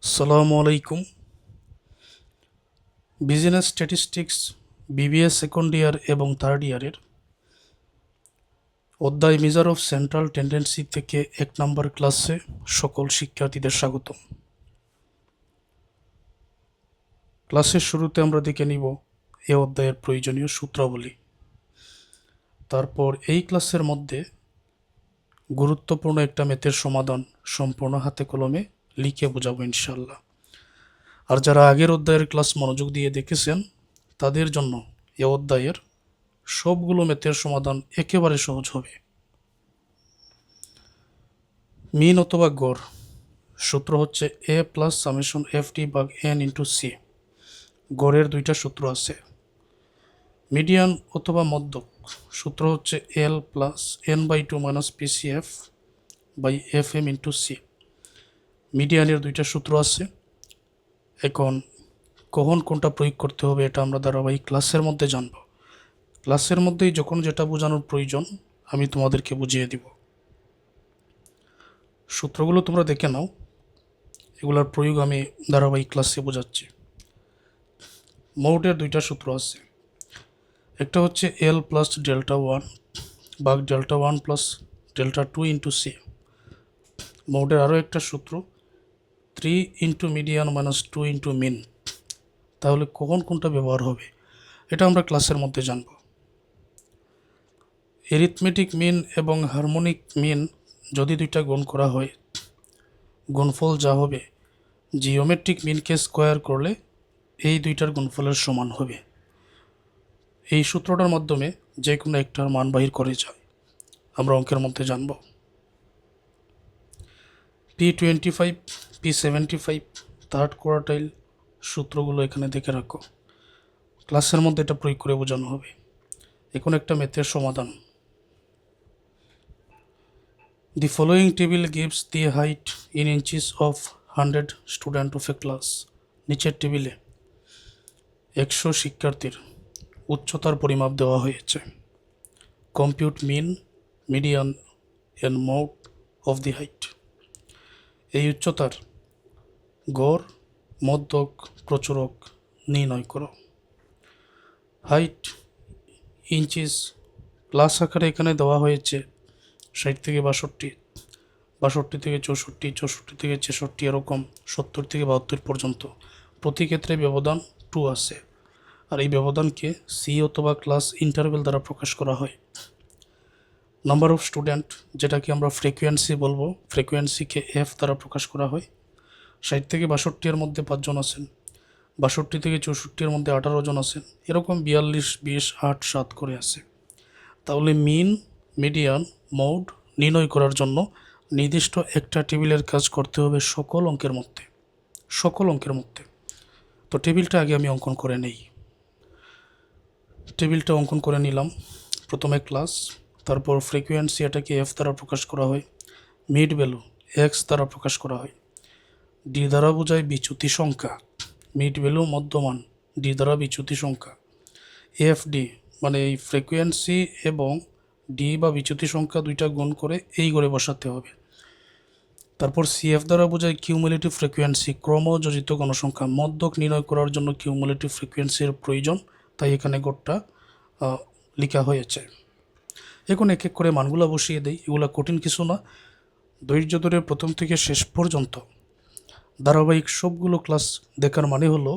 আসসালামু আলাইকুম। Business statistics BBA second year এবং থার্ড ইয়ারের অধ্যায় মেজার অফ সেন্ট্রাল টেন্ডেন্সি থেকে 1 নম্বর ক্লাসে সকল শিক্ষার্থীদের স্বাগতম। ক্লাসের শুরুতে আমরা দেখে নিব এ অধ্যায়ের প্রয়োজনীয় সূত্রাবলী। তারপর এই ক্লাসের মধ্যে গুরুত্বপূর্ণ একটা ম্যাথের সমাধান সম্পূর্ণ হাতে কলমে লিখে বোঝাবো ইনশাল্লাহ। আর যারা আগের অধ্যায়ের ক্লাস মনোযোগ দিয়ে দেখেছেন তাদের জন্য এ অধ্যায়ের সবগুলো ম্যাথের সমাধান একেবারে সহজ হবে। মিন অথবা গড় সূত্র হচ্ছে এ প্লাস সামেশন এফ টি ভাগ এন ইন্টু সি। গড়ের দুইটা সূত্র আছে। মিডিয়ান অথবা মধ্যক সূত্র হচ্ছে L plus N by two minus PCF by F M into C. মিডিয়ানের দুইটা সূত্র আছে। এখন কখন কোনটা প্রয়োগ করতে হবে এটা আমরা ধারাবাহিক ক্লাসের মধ্যে জানব। ক্লাসের মধ্যেই যখন যেটা বোঝানোর প্রয়োজন আমি তোমাদেরকে বুঝিয়ে দিব। সূত্রগুলো তোমরা দেখে নাও, এগুলোর প্রয়োগ আমি ধারাবাহিক ক্লাসে বোঝাচ্ছি। মোটের দুইটা সূত্র আছে। একটা হচ্ছে এল প্লাস ডেল্টা ওয়ান ভাগ delta one plus delta two into C. মোটের আরও একটা সূত্র 3 into median minus 2 into mean. তাহলে কখন কোনটা ব্যবহার হবে এটা আমরা ক্লাসের মধ্যে জানব। এরিথমেটিক মিন এবং হারমোনিক মিন যদি দুইটা গুণ করা হয়, গুণফল যা হবে জিওমেট্রিক মিনকে স্কোয়ার করলে এই দুইটার গুণফলের সমান হবে। এই সূত্রটার মাধ্যমে যে কোনো একটার মান বাহির করে যায়, আমরা অঙ্কের মধ্যে জানব। P25, P75 থার্ড কোয়ার্টাইল সূত্রগুলো এখানে দেখে রাখো। ক্লাসের মধ্যে এটা প্রয়োগ করে বোঝানো হবে। এখন একটা ম্যাথের সমাধান। The following table gives the height in inches of 100 student of a class. নিচের টেবিলে 100 শিক্ষার্থীর উচ্চতার পরিমাপ দেওয়া হয়েছে। Compute mean, median and mode of the height. এই উচ্চতার গড়, মধ্যক, প্রচুরক নির্ণয় করো। হাইট ইঞ্চিস প্লাস আকারে এখানে দেওয়া হয়েছে 60 থেকে 62, 62 থেকে 64, 64 থেকে 66, এরকম 70 থেকে 72 পর্যন্ত। প্রতি ক্ষেত্রে ব্যবধান 2 আছে। আর এই ব্যবধানকে সি অথবা ক্লাস ইন্টারভেল দ্বারা প্রকাশ করা হয়। নাম্বার অফ স্টুডেন্ট যেটাকে আমরা ফ্রিকোয়েন্সি বলবো, ফ্রিকোয়েন্সিকে এফ দ্বারা প্রকাশ করা হয়। 60 থেকে 62 এর মধ্যে 5 জন আছেন, 62 থেকে 64 এর মধ্যে 18 জন আছেন, এরকম 42, 20, 8, 7 করে আছে। তাহলে মিন, মিডিয়ান, মোড নির্ণয় করার জন্য নির্দিষ্ট একটা টেবিলের কাজ করতে হবে সকল অঙ্কের মধ্যে, সকল অঙ্কের মধ্যে। তো টেবিলটা আগে আমি অঙ্কন করে নেই। টেবিলটা অঙ্কন করে নিলাম। প্রথমে ক্লাস, তারপর ফ্রিকোয়েন্সি, এটাকে এফ দ্বারা প্রকাশ করা হয়। মিড ভ্যালু এক্স দ্বারা প্রকাশ করা হয়। ডি দ্বারা বোঝায় বিচ্যুতি সংখ্যা। মিড ভ্যালু মধ্যমান, ডি দ্বারা বিচ্যুতি সংখ্যা। এফ ডি মানে এই ফ্রিকোয়েন্সি এবং ডি বা বিচ্যুতি সংখ্যা দুইটা গুণ করে এই করে বসাতে হবে। তারপর সিএফ দ্বারা বোঝায় কিউমুলেটিভ ফ্রিকোয়েন্সি, ক্রমযোজিত গণসংখ্যা। মধ্যক নির্ণয় করার জন্য কিউমুলেটিভ ফ্রিকোয়েন্সির প্রয়োজন, তাই এখানে গড়টা লেখা হয়েছে। এখন এক এক করে মানগুলো বসিয়ে দেই। এগুলো কঠিন কিছু না। ধৈর্য ধরে প্রথম থেকে শেষ পর্যন্ত ধারাবাহিক সবগুলো ক্লাস দেখার মানে হলো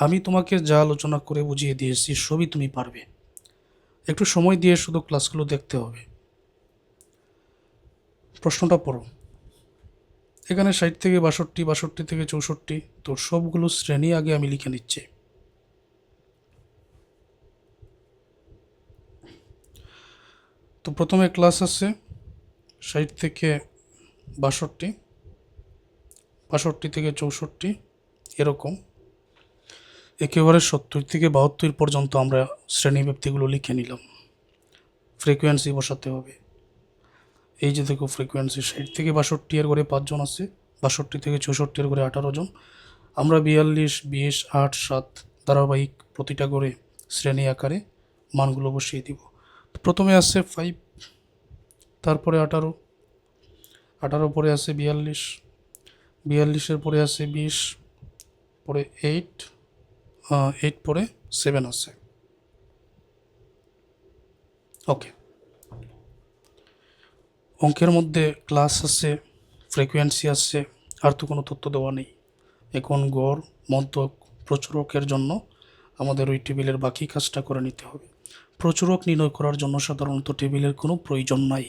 আমি তোমাকে যা আলোচনা করে বুঝিয়ে দিয়েছি সবই তুমি পারবে। একটু সময় দিয়ে শুধু ক্লাসগুলো দেখতে হবে। প্রশ্নটা পড়ো। এখানে 60 থেকে 62, 62 থেকে 64, তো সবগুলো শ্রেণী আগে আমি লিখে নিচ্ছি। তো প্রথমে ক্লাস আছে 60 থেকে 62, 62 থেকে 64, এরকম একেবারে 70 থেকে 72 পর্যন্ত আমরা শ্রেণীব্যাপ্তিগুলো লিখে নিলাম। ফ্রিকোয়েন্সি বসাতে হবে। এই যে দেখো ফ্রিকোয়েন্সি 60 থেকে 62 এর ঘরে 5 জন আছে, 62 থেকে 64 এর ঘরে 18 জন। আমরা 42, 20, 8, 7 ধারাবাহিক প্রতিটা ঘরে শ্রেণী আকারে মানগুলো বসিয়ে দিব। প্রথমে আছে 5, তারপরে 18, 18 পরে আছে 42, 42-এর পরে আছে 20, পরে 8, 8 পরে 7 আছে। ওকে, অঙ্কের মধ্যে ক্লাস আছে, ফ্রিকোয়েন্সি আছে, আর তো কোনো তথ্য দেওয়া নেই। এখন গড়, মধ্যক, প্রচুরকের জন্য আমাদের ওই টেবিলের বাকি কাজটা করে নিতে হবে। প্রচুরক নির্ণয় করার জন্য সাধারণত টেবিলের কোনো প্রয়োজন নাই।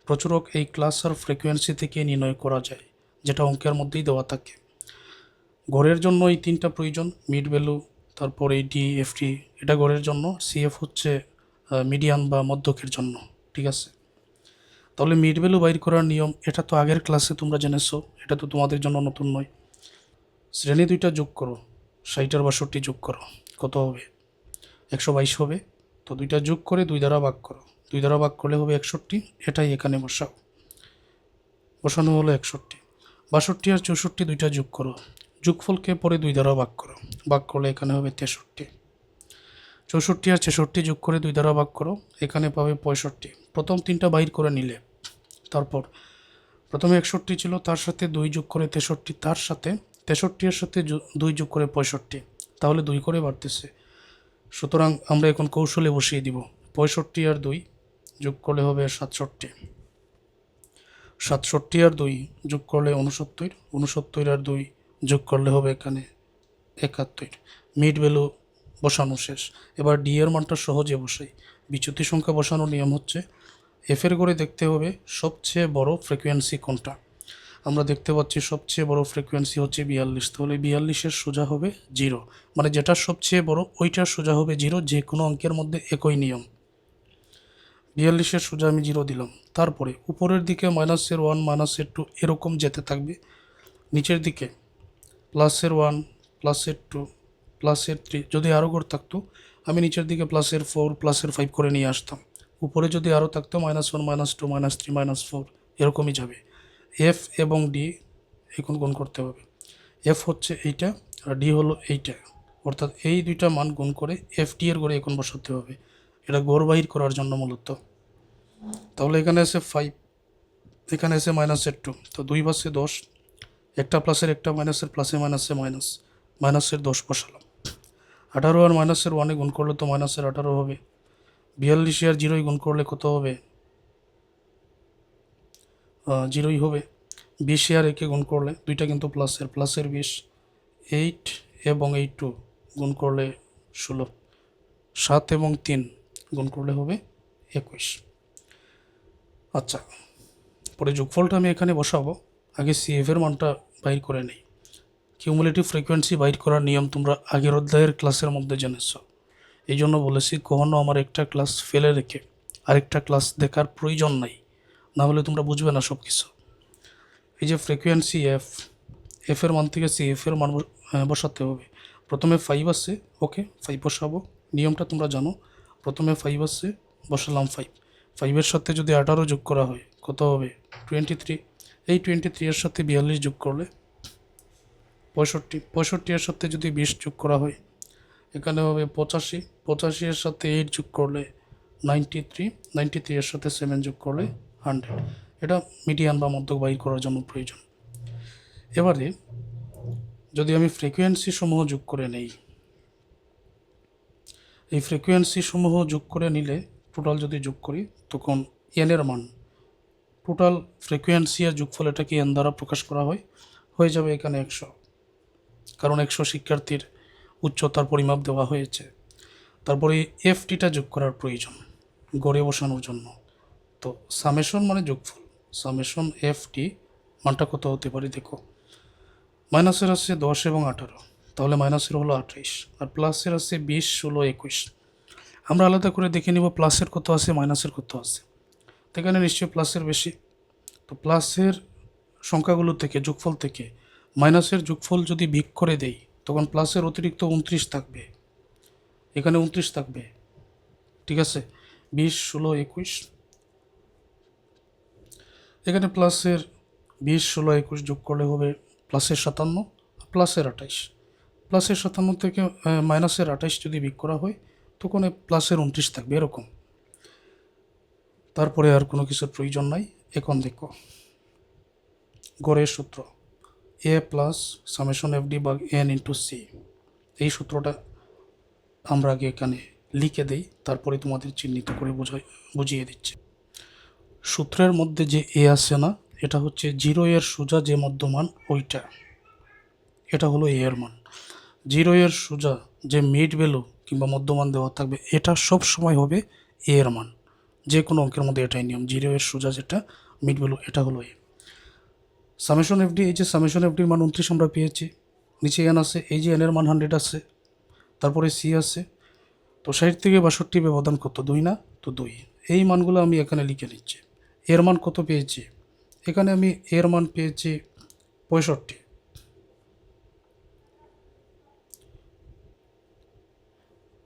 প্রচুরক এই ক্লাস আর ফ্রিকোয়েন্সি থেকে নির্ণয় করা যায়, যেটা অঙ্কের মধ্যেই দেওয়া থাকে। গড়ের জন্য এই 3টা প্রয়োজন, মিড ভ্যালু, তারপর এই ডিএফটি, এটা গড়ের জন্য, সিএফ হচ্ছে মিডিয়ান বা মধ্যকের জন্য। ঠিক আছে, তাহলে মিড ভ্যালু বাইর করার নিয়ম, এটা তো আগের ক্লাসে তোমরা জেনেছো, এটা তো তোমাদের জন্য নতুন নয়। শ্রেণী দুইটা যোগ করো, 60 আর 62 যোগ করো, কত হবে? 122 হবে। তো দুইটা যোগ করে 2 দ্বারা ভাগ করো, 2 দ্বারা ভাগ করলে হবে 61, এটাই এখানে বসাও। বসানো হলো 61। 62 আর 64 দুইটা যোগ করো, যোগফলকে পরে 2 দ্বারা ভাগ করো, ভাগ করলে এখানে হবে 63। 64 আর 66 যোগ করে 2 দ্বারা ভাগ করো, এখানে পাবে 65। প্রথম 3টা বাইর করে নিলে, তারপর প্রথমে 61 ছিল, তার সাথে 2 যোগ করে 63, তার সাথে 63 এর সাথে 2 যোগ করে 65, তাহলে 2 করে বাড়তেছে। সুতরাং আমরা এখন কৌশলে বসিয়ে দিব, 65 আর 2 যোগ করলে হবে 67, 67 আর 2 যোগ করলে 69, 69 আর 2 যোগ করলে হবে এখানে 71। মিড ভ্যালু বসানো শেষ। এবার ডি এর মানটা সহজে বসাই। বিচ্যুতি সংখ্যা বসানোর নিয়ম হচ্ছে, এফের করে দেখতে হবে সবচেয়ে বড় ফ্রিকোয়েন্সি কোনটা। আমরা দেখতে পাচ্ছি সবচেয়ে বড় ফ্রিকোয়েন্সি হচ্ছে 42, তাহলে 42-এর সোজা হবে 0, মানে যেটা সবচেয়ে বড় ওইটার সোজা হবে 0, যে কোনো অঙ্কের মধ্যে একই নিয়ম। 42-এর সোজা আমি 0 দিলাম, তারপরে উপরের দিকে -1, -2 এরকম যেতে থাকবে, নিচের দিকে +1, +2, +3, যদি আরও ঘর থাকতো আমি নিচের দিকে +4, +5 করে নিয়ে আসতাম। উপরে যদি আরও থাকতো -1, -2, -3, -4, এরকমই যাবে। এফ এবং ডি এখন গুণ করতে হবে। এফ হচ্ছে এইটা আর ডি হলো এইটা, অর্থাৎ এই দুইটা মান গুণ করে এফ ডি এর গড়ে এখন বসাতে হবে। এটা গড় বাহির করার জন্য মূলত। তাহলে এখানে আছে 5, এখানে আছে -2, তো 2 × 10, একটা প্লাসের একটা মাইনাসের, প্লাসে মাইনাসে মাইনাস, মাইনাসের 10 বসালাম। 18 আর -1 গুণ করলে তো -18 হবে। 42 আর 0 গুণ করলে কত হবে? 0 হবে। 20 আর 1 গুণ করলে, দুইটা কিন্তু প্লাসের, প্লাসের 20, 8 এবং 2 গুণ করলে 16, 7 এবং 3 গুণ করলে হবে 21। আচ্ছা, পরে যোগফলটা আমি এখানে বসাবো, আগে সিএফ এর মানটা বাইর করে নেই। কিউমুলেটিভ ফ্রিকোয়েন্সি বাইর করার নিয়ম তোমরা আগের অধ্যায়ের ক্লাসের মধ্যে জেনেছো, এই জন্য বলেছি কখনো আমার একটা ক্লাস ফেলে রেখে আরেকটা ক্লাস দেখার প্রয়োজন নাই, না হলে তোমরা বুঝবে না সব কিছু। এই যে ফ্রিকোয়েন্সি এফ এর মান থেকে সিএফ এর মান বসাতে হবে। প্রথমে 5 আছে, ওকে 5 বসাবো, নিয়মটা তোমরা জানো। প্রথমে 5 আছে, বসালাম 5, 5-এর সাথে যদি 18 যোগ করা হয় কত হবে? 23। এই 23 এর সাথে 42 যোগ করলে 65, 65 এর সাথে যদি 20 যোগ করা হয় এখানে হবে 85, 85 এর সাথে 8 যোগ করলে 93, 93 এর সাথে 7 যোগ করলে 100। এটা মিডিয়ান বা মধ্যক বাইর করার জন্য প্রয়োজন। এবারে যদি আমি ফ্রিকোয়েন্সি সমূহ যোগ করে নেই, এই ফ্রিকোয়েন্সি সমূহ যোগ করে নিলে টোটাল যদি যোগ করি তখন এন এর মান, টোটাল ফ্রিকোয়েন্সি আর যোগফল এটাকে এন দ্বারা প্রকাশ করা হয়, হয়ে যাবে এখানে 100, কারণ 100 শিক্ষার্থীর উচ্চতার পরিমাপ দেওয়া হয়েছে। তারপরে এফটিটা যোগ করার প্রয়োজন গড়ে বসানোর জন্য। তো সামেশন মানে যোগফল, সামেশন এফটি মানটা কত হতে পারে দেখো, মাইনাসের আছে 10 এবং 18, তাহলে মাইনাসের হলো 28, আর প্লাসের আছে 20, 16, 21। আমরা আলাদা করে দেখে নিব প্লাসের কত আছে, মাইনাসের কত আছে। তো এখানে নিশ্চয়ই প্লাসের বেশি, তো প্লাসের সংখ্যাগুলো থেকে, যোগফল থেকে মাইনাসের যোগফল যদি বিয়োগ করে দেই তখন প্লাসের অতিরিক্ত 29 থাকবে, এখানে 29 থাকবে। ঠিক আছে, 20, 16, 21, এখানে প্লাসের 20, 16, 21 যোগ করলে হবে প্লাসের 57, প্লাসের 28। প্লাসের 57 থেকে মাইনাসের 28 যদি বিয়োগ করা হয় তখন প্লাসের 29 থাকবে, এরকম। তারপরে আর কোনো কিছুর প্রয়োজন নাই। এখন দেখো গড়ের সূত্র, এ প্লাস সামেশন এফ ডি ভাগ এন ইন্টু সি। এই সূত্রটা আমরা আগে এখানে লিখে দিই, তারপরে তোমাদের চিহ্নিত করে বুঝিয়ে দিচ্ছি। সূত্রের মধ্যে যে এ আসে না, এটা হচ্ছে 0 এর সোজা যে মধ্যমান ওইটা, এটা হলো এ এর মান। 0 এর সোজা যে মিড ভ্যালু কিংবা মধ্যমান দেওয়া থাকবে, এটা সব সময় হবে এ এর মান। যে কোনো অঙ্কের মধ্যে এটাই নিয়ম, 0 এর সোজা যেটা মিড ভ্যালু এটা হলো এ। সামেশন এফডি, এই যে সামেশন এফডির মান 29 আমরা পেয়েছি, নিচে এন আছে, এই যে এনের মান 100 আছে, তারপরে সি আছে। তো 60 থেকে 62 ব্যবধান কত, 2 না? তো 2। এই মানগুলো আমি এখানে লিখে নিচ্ছি। এর মান কত পেয়েছি, এখানে আমি এর মান পেয়েছি 65,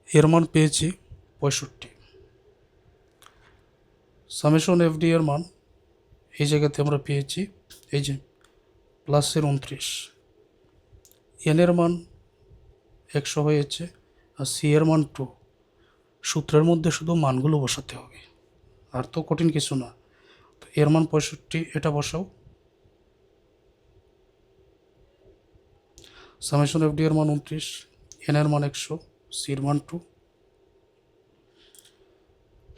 এর মান পেয়েছি 65। সামেশন এফডি এর মান এই জায়গাতে আমরা পেয়েছি এই যে প্লাসের 29, এনের মান 100 হয়েছে, আর সি এর মান 2। সূত্রের মধ্যে শুধু মানগুলো বসাতে হবে, আর তো কঠিন কিছু না। তো এর মান 65, এটা বসাও। সামেশন এফডি এর মান 29, এন এর মান 100, সির মান 2,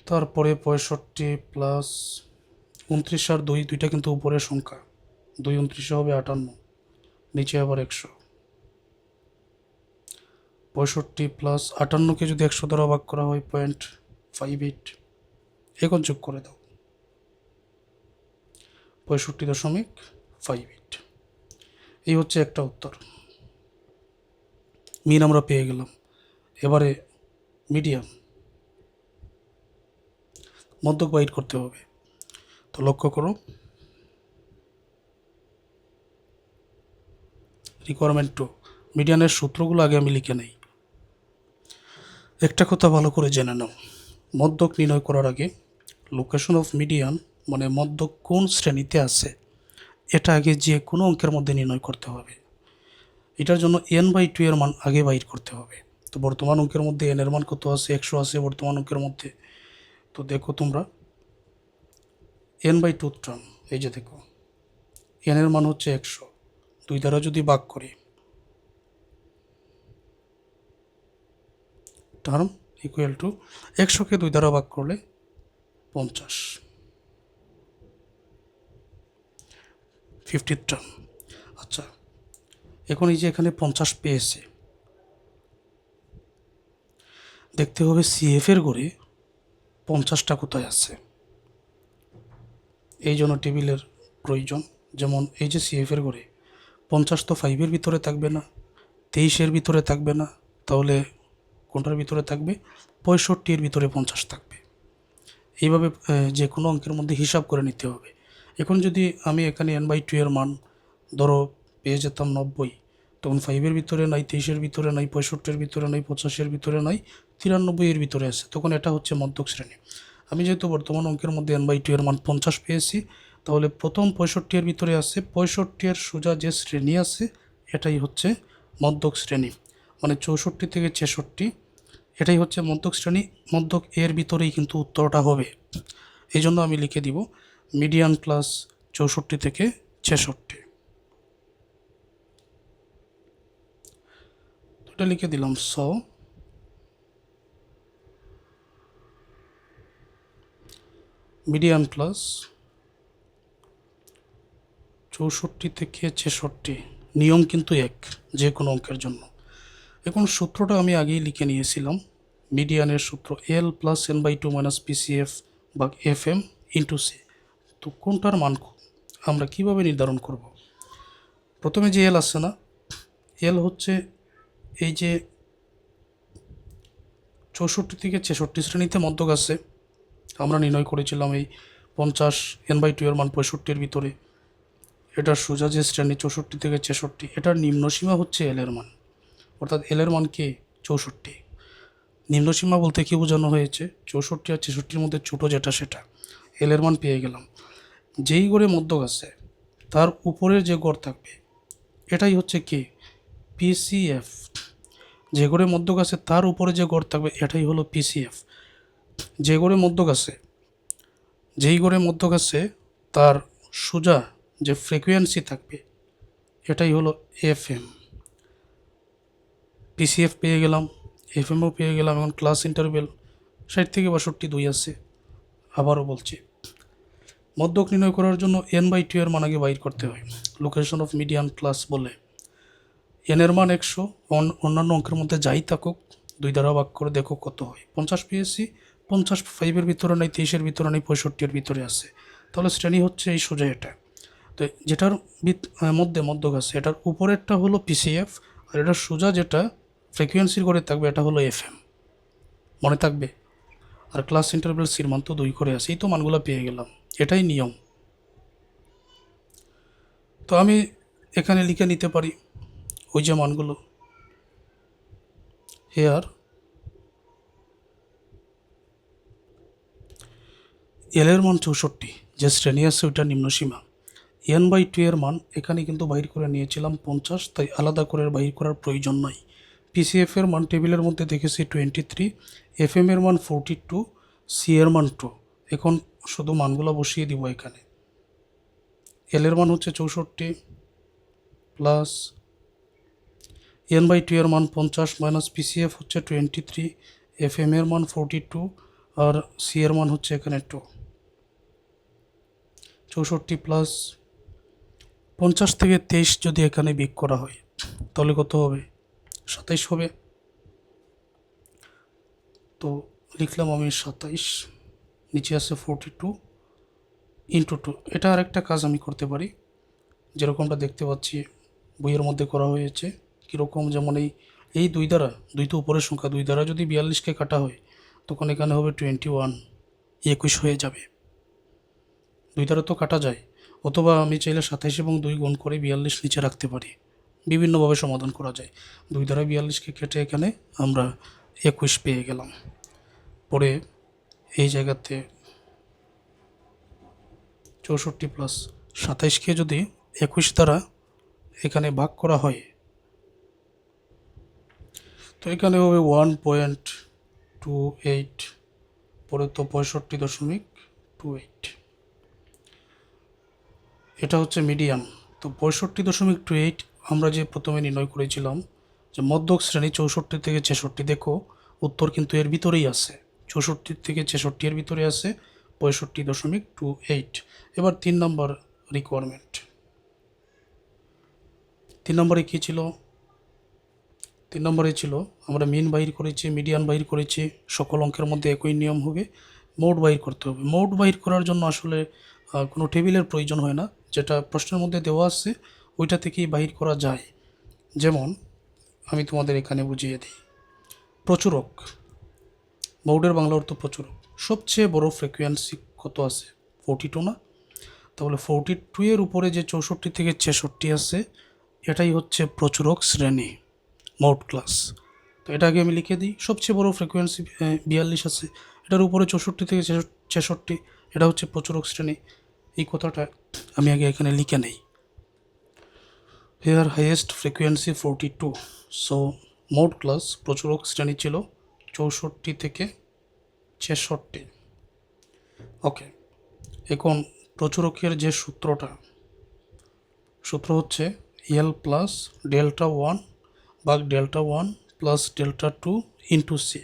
তারপরে 65 প্লাস 29 আর 2, দুইটা কিন্তু উপরের সংখ্যা, 2 29 হবে 58, নিচে আবার 100। 65 প্লাস 58কে যদি 100 দ্বারা ভাগ করা হয় 0.58, এখন যোগ করে দাও 65.58। এই হচ্ছে একটা উত্তর, মিন আমরা পেয়ে গেলাম। এবারে মিডিয়াম, মধ্যক বাইট করতে হবে। তো লক্ষ্য করো, রিকোয়ারমেন্ট 2, মিডিয়ানের সূত্রগুলো আগে আমি লিখে নেই। একটা কথা ভালো করে জেনে নাও, মধ্যক নির্ণয় করার আগে লোকেশন অফ মিডিয়ান মানে মধ্যক কোন শ্রেণীতে আছে, এটা আগে যে কোনো অঙ্কের মধ্যে নির্ণয় করতে হবে। এটার জন্য n/2 এর মান আগে বাইর করতে হবে। তো বর্তমান অঙ্কের মধ্যে n এর মান কত আছে, 100 আছে বর্তমান অঙ্কের মধ্যে। তো দেখো তোমরা n/2 টার্ম, এই যে দেখো n এর মান হচ্ছে 100, 2 দ্বারা যদি ভাগ করি, টার্ম ইকুয়াল টু 100কে 2 দ্বারা ভাগ করলে 50, 50 টার্ম। আচ্ছা, এখন এই যে এখানে 50 পেয়েছে, দেখতে হবে সিএফ এর ঘরে 50টা কোথায় আছে, এই জন্য টেবিলের প্রয়োজন। যেমন এই যে সিএফ এর ঘরে 50 তো 5-এর ভিতরে থাকবে না, 23-এর ভিতরে থাকবে না, তাহলে কোনটার ভিতরে থাকবে, 65-এর ভিতরে 50 থাকবে। এইভাবে যে কোনো অঙ্কের মধ্যে হিসাব করে নিতে হবে। এখন যদি আমি এখানে n/2 এর মান ধরো পেয়ে যেতাম 90, তখন 5-এর ভিতরে নাই, 23-এর ভিতরে নাই, 65-এর ভিতরে নাই, 85-এর ভিতরে নাই, 93-এর ভিতরে আছে, তখন এটা হচ্ছে মধ্যক শ্রেণী। আমি যেহেতু বর্তমান অঙ্কের মধ্যে n/2 এর মান 50 পেয়েছি, তাহলে প্রথম 65-এর ভিতরে আছে, 65-এর সোজা যে শ্রেণী আছে এটাই হচ্ছে মধ্যক শ্রেণী, মানে 64 থেকে 66, এটাই হচ্ছে মধ্যক শ্রেণী। মধ্যক এর ভিতরেই কিন্তু উত্তরটা হবে। এই জন্য আমি লিখে দিব মিডিয়ান প্লাস 64 থেকে 66, এটা লিখে দিলাম। মিডিয়ান প্লাস 64 থেকে 66, নিয়ম কিন্তু এক যে কোনো অঙ্কের জন্য। এখন সূত্রটা আমি আগেই লিখে নিয়েছিলাম, মিডিয়ানের সূত্র এল প্লাস n/2 মাইনাস পিসিএফ ভাগ FM ইন্টু সি। তো কোনটার মান আমরা কিভাবে নির্ধারণ করব? প্রথমে যে এল আসছে না, এল হচ্ছে এই যে 64 থেকে 66 শ্রেণীতে মধ্যক আছে, আমরা নির্ণয় করেছিলাম এই 50 n/2 এর মান 65-এর ভিতরে, এটার সোজা যে শ্রেণী 64 থেকে 66, এটার নিম্নসীমা হচ্ছে এল এর মান, অর্থাৎ এল এর মান কি 64। নিম্নসীমা বলতে কি বোঝানো হয়েছে, 64 আর 66-র মধ্যে ছোটো যেটা সেটা, এল এর মান পেয়ে গেলাম। যেই গড়ে মধ্যক আছে তার উপরের যে গড় থাকবে এটাই হচ্ছে কি পিসিএফ, যে গড়ে মধ্যক আছে তার উপরে যে গড় থাকবে এটাই হলো পিসিএফ। যে গড়ে মধ্যক আছে, যেই গড়ে মধ্যক আছে তার সোজা যে ফ্রিকোয়েন্সি থাকবে এটাই হলো FM। PCF পেয়ে গেলাম, FMও পেয়ে গেলাম। এখন ক্লাস ইন্টারভেল 60 থেকে 62 2 আছে। আবারও বলছি, মধ্যক নির্ণয় করার জন্য n/2 এর মান আগে বাইর করতে হয়। লোকেশন অফ মিডিয়ান ক্লাস বলে n এর মান 100, অন্যান্য অঙ্কের মধ্যে যাই থাকুক 2 দ্বারা ভাগ করে দেখো কত হয়। 50 পেয়েছি, 50 5-এর ভিতরে নেই, 23-এর ভিতরে নেই, 65-এর ভিতরে আছে। তাহলে শ্রেণী হচ্ছে এই সোজা এটা। তো যেটার মধ্যক আছে এটার উপরেরটা হলো PCF, আর এটার সোজা যেটা ফ্রিকোয়েন্সির করে থাকবে এটা হলো FM। মনে থাকবে। আর ক্লাস ইন্টারভেল সির মান তো 2 করে আছে, এই তো মানগুলো পেয়ে গেলাম, এটাই নিয়ম। তো আমি এখানে লিখে নিতে পারি ওই যে মানগুলো। হেয়ার এল এর মান 64, যে শ্রেণী আছে ওইটা নিম্নসীমা। n/2 এর মান এখানে কিন্তু বাইর করে নিয়েছিলাম 50, তাই আলাদা করে বাইর করার প্রয়োজন নয়। PCF এর মান টেবিলের মধ্যে দেখেছি 23, FM এর মান 42, C এর মান 2। এখন শুধু মানগুলো বসিয়ে দিব এখানে। এল এর মান হচ্ছে 64 প্লাস n/2 এর মান 50 মাইনাস PCF হচ্ছে 23, FM এর মান 42 আর C এর মান হচ্ছে এখানে 2। 64 প্লাস 50 থেকে 23 যদি এখানে বিয়োগ করা হয় তাহলে কত হবে? 27 হবে। তো লিখলাম আমি 27, নিচে আছে 42 ইন্টু 2। এটা আরেকটা কাজ আমি করতে পারি, যেরকমটা দেখতে পাচ্ছি বইয়ের মধ্যে করা হয়েছে। কীরকম? যেমন এই 2 দ্বারা, 2 তো উপরের সংখ্যা, 2 দ্বারা যদি 42কে কাটা হয় তখন এখানে হবে 21, 21 হয়ে যাবে। 2 দ্বারা তো কাটা যায়, অথবা আমি চাইলে 27 এবং 2 গুণ করে 42 নিচে রাখতে পারি। বিভিন্নভাবে সমাধান করা যায়। 2 দ্বারা 42কে কেটে এখানে আমরা 21 পেয়ে গেলাম। পরে এই জায়গাতে 64 প্লাস 27কে যদি 21 দ্বারা এখানে ভাগ করা হয় তো এখানে হবে 1.28, পরে তো 65.28। এটা হচ্ছে মিডিয়ান। তো 65.28 আমরা যে প্রথমে নির্ণয় করেছিলাম যে মধ্যক শ্রেণী 64 থেকে 66, দেখো উত্তর কিন্তু এর ভিতরেই আছে। 64 থেকে 66 এর ভিতরে আছে 65.28। এবার 3 নম্বর রিকোয়ারমেন্ট। 3 নম্বরে কী ছিল? 3 নম্বরে ছিল আমরা মিন বাইর করেছি, মিডিয়ান বাইর করেছি, সকল অঙ্কের মধ্যে একই নিয়ম হবে, মোড বাইর করতে হবে। মোড বাইর করার জন্য আসলে কোনো টেবিলের প্রয়োজন হয় না, যেটা প্রশ্নের মধ্যে দেওয়া আছে ওইটা থেকেই বাইর করা যায়। যেমন আমি তোমাদের এখানে বুঝিয়ে দিই। প্রচুরক, মোডের বাংলা অর্থ প্রচুরক। সবচেয়ে বড় ফ্রিকোয়েন্সি কত আছে? 42 না? তাহলে 42 এর উপরে যে 64 থেকে 66 আছে এটাই হচ্ছে প্রচুরক শ্রেণী, মোড ক্লাস। তো এটাকে আমি লিখে দিই। সবচেয়ে বড় ফ্রিকোয়েন্সি 42 আছে, এটার উপরে 64 থেকে 66, এটা হচ্ছে প্রচুরক শ্রেণী। এই কথাটা আমি আগে এখানে লিখে নেই। Here highest frequency 42, so mode class প্রচুরক শ্রেণী ছিল 64 থেকে 66। ওকে, এখন প্রচুরকের যে সূত্র হচ্ছে এল প্লাস ডেল্টা 1 ভাগ delta 1 plus delta 2 into C.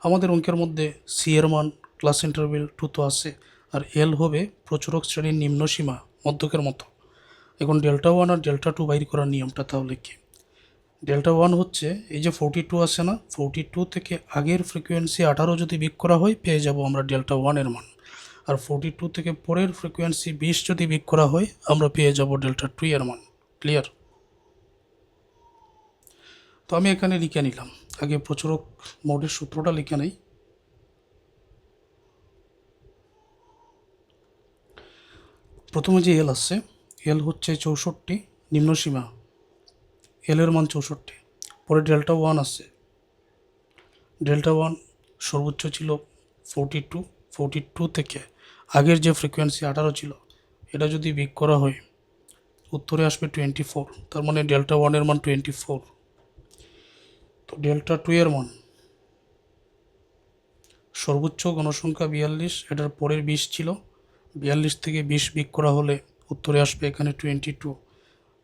আমাদের অঙ্কের মধ্যে সি এর মান ক্লাস ইন্টারভেল 2 তো আছে, আর এল হবে প্রচুরক শ্রেণীর নিম্নসীমা মধ্যকের মতো। এখন ডেল্টা 1 আর ডেল্টা 2 বাইর করার নিয়মটা তাহলে কি? ডেল্টা 1 হচ্ছে এই যে 42 আছে না, 42 থেকে আগের ফ্রিকোয়েন্সি 18 যদি বিয়োগ করা হয় পেয়ে যাব আমরা ডেল্টা 1 এর মান। আর 42 থেকে পরের ফ্রিকোয়েন্সি 20 যদি বিয়োগ করা হয় আমরা পেয়ে যাব ডেল্টা 2 এর মান। ক্লিয়ার? তো আমি এখানে লিখে নিলাম, আগে প্রচুরক মোডের সূত্রটা লিখে নেই। প্রথমে যে এল আছে, এল হচ্ছে 64 নিম্নসীমা, এল এর মান 64। পরে ডেল্টা 1 আছে, ডেল্টা 1 সর্বোচ্চ ছিল 42, 42 থেকে আগের যে ফ্রিকোয়েন্সি 18 ছিল এটা যদি বিয়োগ করা হয় উত্তরে আসবে 24, তার মানে ডেল্টা 1 এর মান 24। তো ডেল্টা 2 এর মান সর্বোচ্চ গণসংখ্যা 42, এটার পরের 20 ছিল, 42 থেকে 20 বিয়োগ করা হলে উত্তরে আসবে এখানে 22।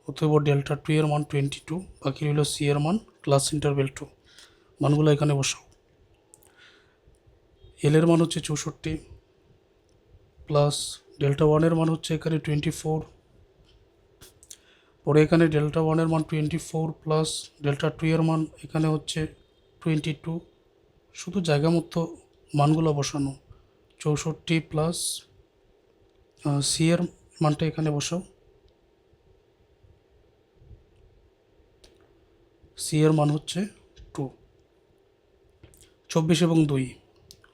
অতএব ডেল্টা 2 এর মান 22, বাকি রইল সি এর মান ক্লাস ইন্টারভেল 2। মানগুলো এখানে বসাও। এল এর মান হচ্ছে 64 প্লাস ডেল্টা 1 এর মান হচ্ছে এখানে 24, পরে এখানে ডেল্টা 1 এর মান 24 প্লাস ডেল্টা 2 এর মান এখানে হচ্ছে 22, শুধু জায়গা মতো মানগুলো বসানো। 64 প্লাস সি এর মানটা এখানে বসাও। সি এর মান হচ্ছে 2। 24 এবং 2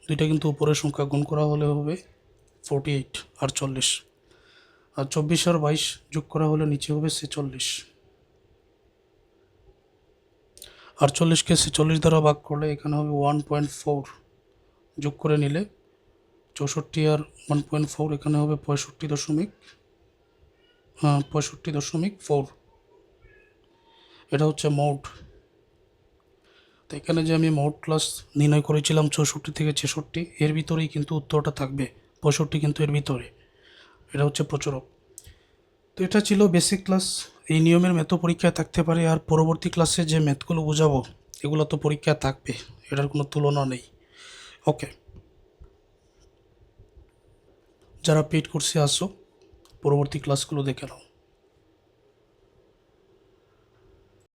দুইটা কিন্তু উপরের সংখ্যা গুণ করা হলে হবে 48 48, আর 24 আর 22 যোগ করা হলে নিচে হবে 46। 48কে 46 দ্বারা ভাগ করলে এখানে হবে 1.4, যোগ করে নিলে 64 আর 1.4 এখানে হবে 65.4। এটা হচ্ছে মোট। তো এখানে যে আমি মোট ক্লাস নির্ণয় করেছিলাম 64 থেকে 66, এর ভিতরেই কিন্তু উত্তরটা থাকবে। 65 কিন্তু এর ভিতরে, এটা হচ্ছে প্রচুরক। তো এটা ছিল বেসিক ক্লাস। এই নিয়মের ম্যাথও পরীক্ষায় থাকতে পারে, আর পরবর্তী ক্লাসে যে ম্যাথগুলো বোঝাবো এগুলো তো পরীক্ষায় থাকবে, এটার কোনো তুলনা নেই। ওকে, যারা পেইড কোর্সে আসো পরবর্তী ক্লাসগুলো দেখে নাও।